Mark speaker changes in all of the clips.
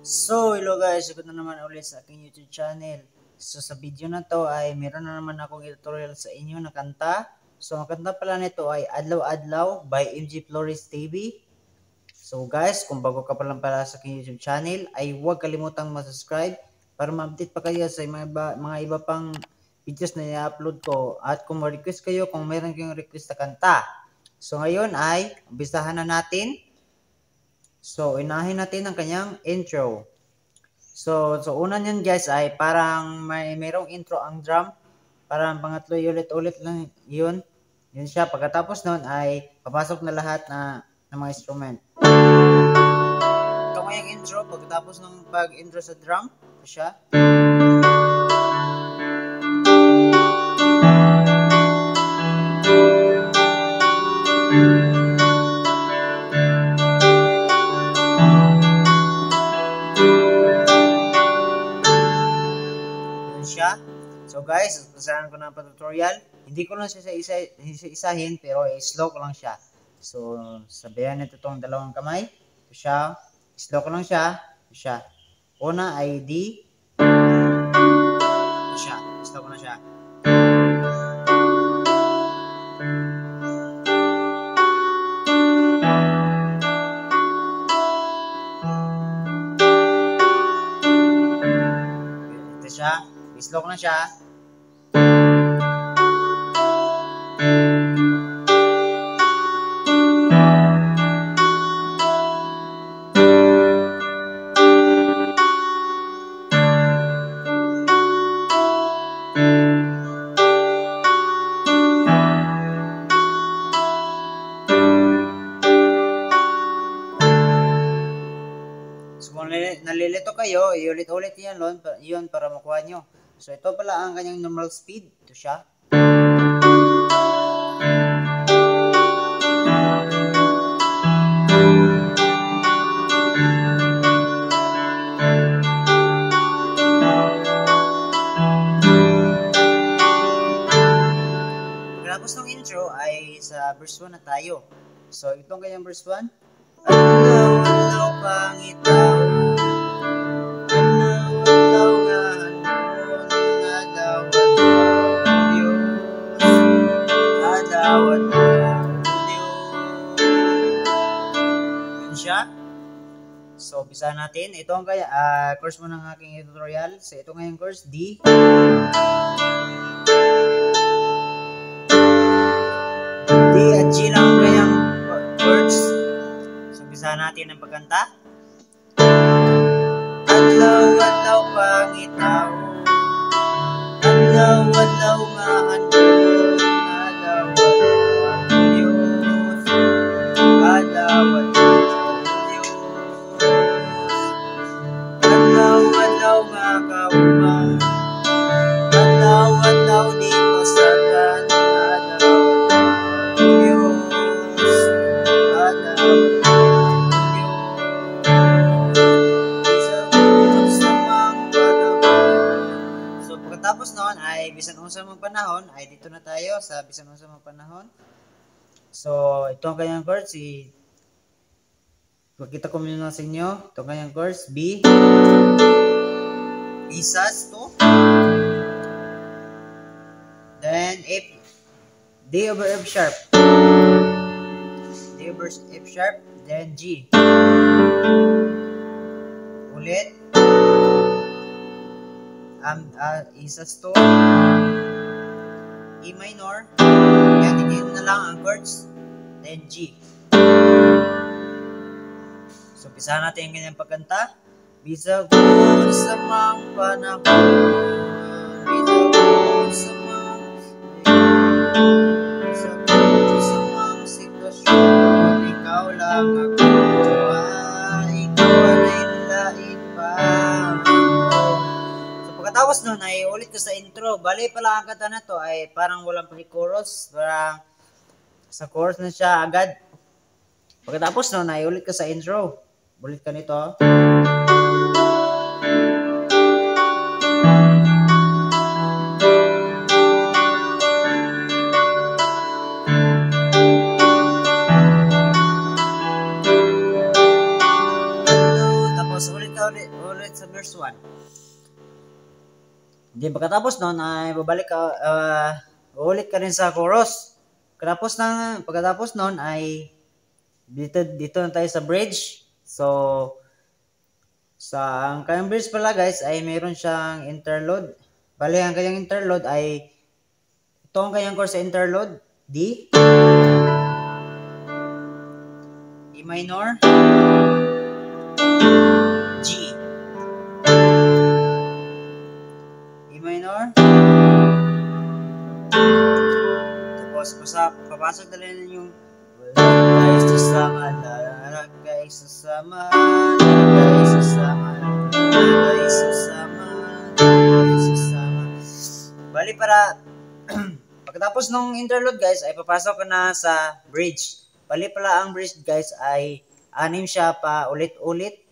Speaker 1: So, hello guys, ikot na naman ulit sa aking YouTube channel. So, sa video na to ay meron na naman akong tutorial sa inyo na kanta. So, ang kanta pala nito ay Adlaw Adlaw by MG Flores TV. So guys, kung bago ka pa lang pala sa aking YouTube channel, ay huwag kalimutang mag-subscribe para ma-update pa kayo sa mga iba pang videos na i-upload ko. At kung ma-request kayo, kung meron kayong request na kanta. So ngayon ay, umpisahan na natin. So, inahin natin ang kanyang intro. So una niyan guys ay parang mayroong intro ang drum. Parang pangatlo ulit-ulit lang yun. Yun siya. Pagkatapos nun ay papasok na lahat ng mga instrument. Ito nga yung intro. Pagkatapos ng pag-intro sa drum, ito siya. So guys, pasahan ko na ang tutorial. Hindi ko lang siya isa-isahin pero slow ko lang siya. So sabayan nito itong dalawang kamay. Ito siya. Slow ko lang siya. Ito siya. Una ay D. Ito siya. Slow ko na siya. Ito siya. Slow ko na siya. So kung nalilito kayo, iulit-ulit yun para makuha nyo. So ito pala ang kanyang normal speed. Ito siya. Pagkatapos ng intro ay sa verse 1 na tayo. So itong kanyang verse 1. Adlaw, adlaw, pangitaw. Adlaw, adlaw, nga adlaw, adlaw, Diyos. Yun siya. So, umpisa natin. Ito ang course mo ng aking tutorial. So, ito ngayong course, D. D at G lang ang kanyang chords. So, umpisa natin ang pagkanta. Adlaw, adlaw, pangitaw. Adlaw, adlaw, nga handog. Adlaw, adlaw, Diyos. Adlaw, adlaw, Diyos. Adlaw, adlaw, nga kauban. Adlaw, adlaw, di pasagan. Adlaw, Diyos. Adlaw, tapos noon ay bisan unsa mang panahon ay dito na tayo sa bisan unsa mang panahon. So ito ang kanyang chords, pakita ko muna sa inyo. Ito ang kanyang chords, B, E sus 2, then F, D over F sharp, D over F sharp, then G, ulit E sus 2, E minor, yan na lang ang chords, then G. So pisahan natin yung kanyang pagkanta. Bisag sa mga panahon, bisag sa mga sitwasyon, ikaw lang ako, ikaw ay lain pa. pagkatapos nun ay ulit ko sa intro. Bali pala ang kanta na to ay parang walang pre-chorus. Parang sa chorus na siya agad. Pagkatapos nun ay ulit ko sa intro. Ulit ka nito. Tapos ulit sa verse 1. Then pagkatapos nun ay babalik ka, ulit ka rin sa chorus. Pagkatapos nun ay dito na tayo sa bridge. So ang kanyang bridge pala guys ay mayroon siyang interlude. Bali ang kanyang interlude ay ito ang kanyang chord sa interlude, D, E minor, G, E minor. Tapos papasok na rin yung guys sasama, guys sasama, guys sasama, guys sasama, guys sasama. Bali para pagkatapos ng interlude guys ay papasok ka na sa bridge. Bali pala ang bridge guys ay 6 siya pa ulit-ulit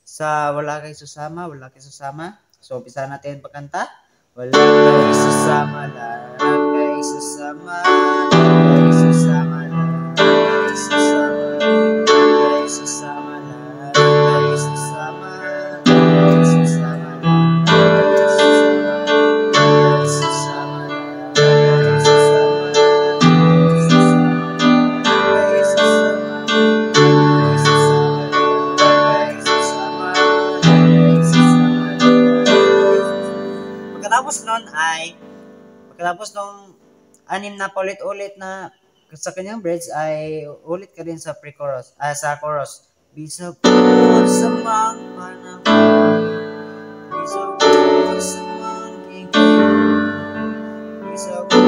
Speaker 1: sa wala kay susama, wala kay susama. So umpisa natin pagkanta. Wala kay susama, wala kay susama, wala kay susama, wala kay susama, wala kay susama, wala kay susama, wala kay susama, pagkatapos nung 6 na paulit-ulit na sa kanyang bridge ay ulit ka rin sa pre-chorus, sa chorus. Bisag po sa mga panahon, bisag po sa mga higay, bisag po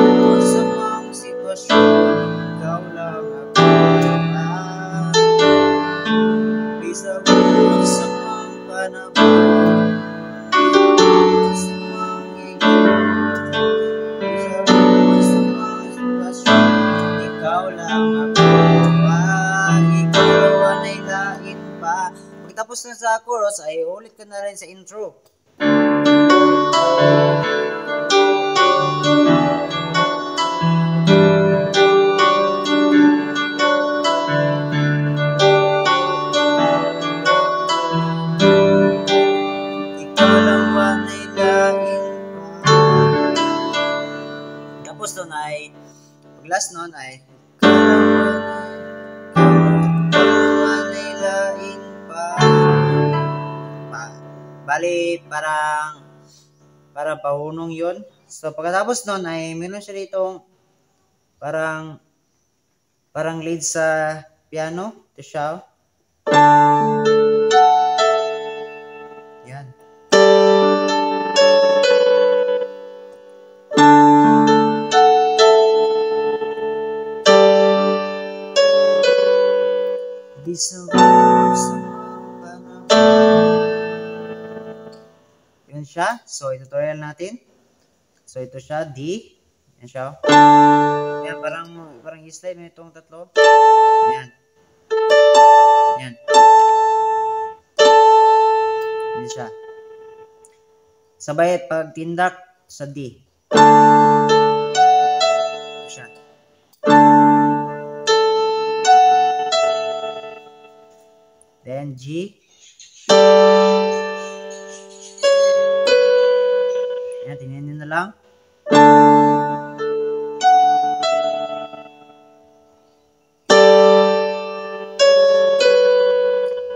Speaker 1: sa mga sitwasyon, ikaw lang ako. Bisag po sa mga panahon, sa mga higay, ikaw lang ako, ikaw ay lain pa. Pagkatapos na sa chorus ay ulit ka na rin sa intro. Ikaw lang ay lain pa. Tapos doon ay last nun ay lain pa. Bali parang pahunong yun. So pagkatapos nun ay meron siya dito parang lead sa piano to siya. Yan. Yun siya. So, tutorial natin. So, ito siya. D. Yan siya. Yan, parang i-slide mo itong tatlo. Yan. Yan. Yan siya. Sabay pagtindak sa D. Ito siya. Then G. Ayan, tingnan nyo na lang.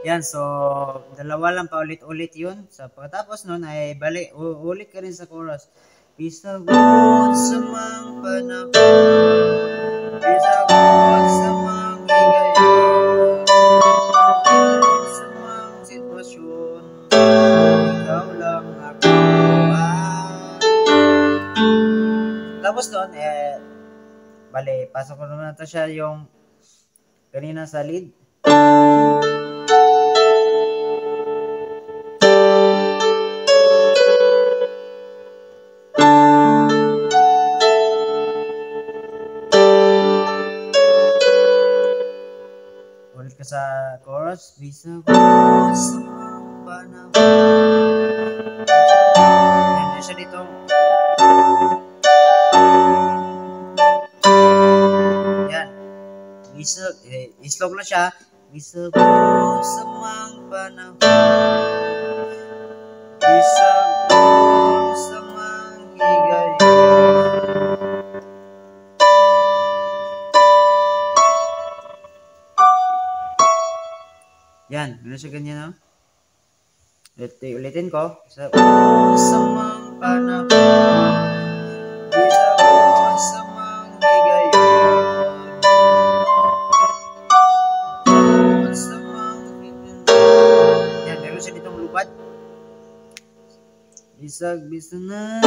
Speaker 1: Yan, so dalawa lang pa ulit-ulit yun. So pagkatapos nun ay ulit ka rin sa chorus. Bisagod sa mga panahon, bisagod sa mga higayon, sa mga sitwasyon, ikaw lang ako. Tapos doon, pasok ko naman ito siya yung kanina sa lead. sa chorus. Bisag sa panahon. Yan siya dito. Yan. Bisag, islog lang siya. Bisag sa mang panahon. Bisag sa mang higayon. Yan, ano siya ganyan, no? Ulitin ko. Sa mang panahon, bisag sa mang higayon, sa mang higayon. Yan, meron siya ditong lupad. Bisag na,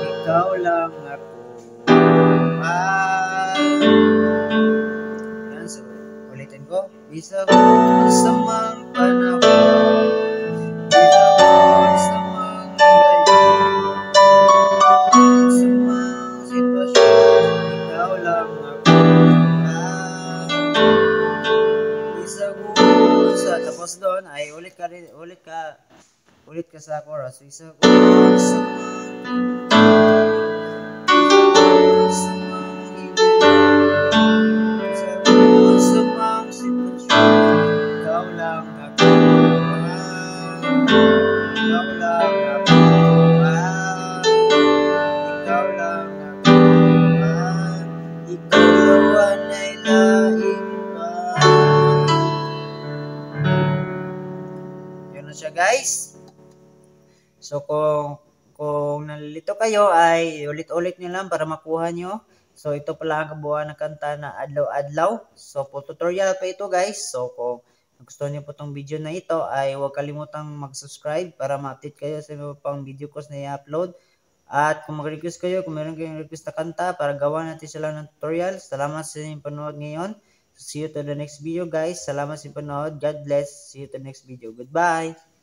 Speaker 1: ikaw lang ako. Yan, so ulitin ko. Bisag sa mang panahon, bisag sa mang higayon, sa mang sitwasyon, ikaw lang ako. Bisag sa tapos doon ay ulit ka sa chorus. Bisag sa siya guys. So kung nalilito kayo ay ulit-ulit niyo lang para makuha nyo. So ito pala ang kabuuan ng kanta na Adlaw-Adlaw. So po tutorial pa ito guys. So kung gusto niyo po tong video na ito ay huwag kalimutang mag-subscribe para ma-update kayo sa mga pang video ko na i-upload. At kung mag-request kayo, kung meron kayong request na kanta para gawa natin sila ng tutorial. Salamat sa inyong panood ngayon. See you to the next video guys. Salamat sa inyong panood. God bless. See you to the next video. Goodbye.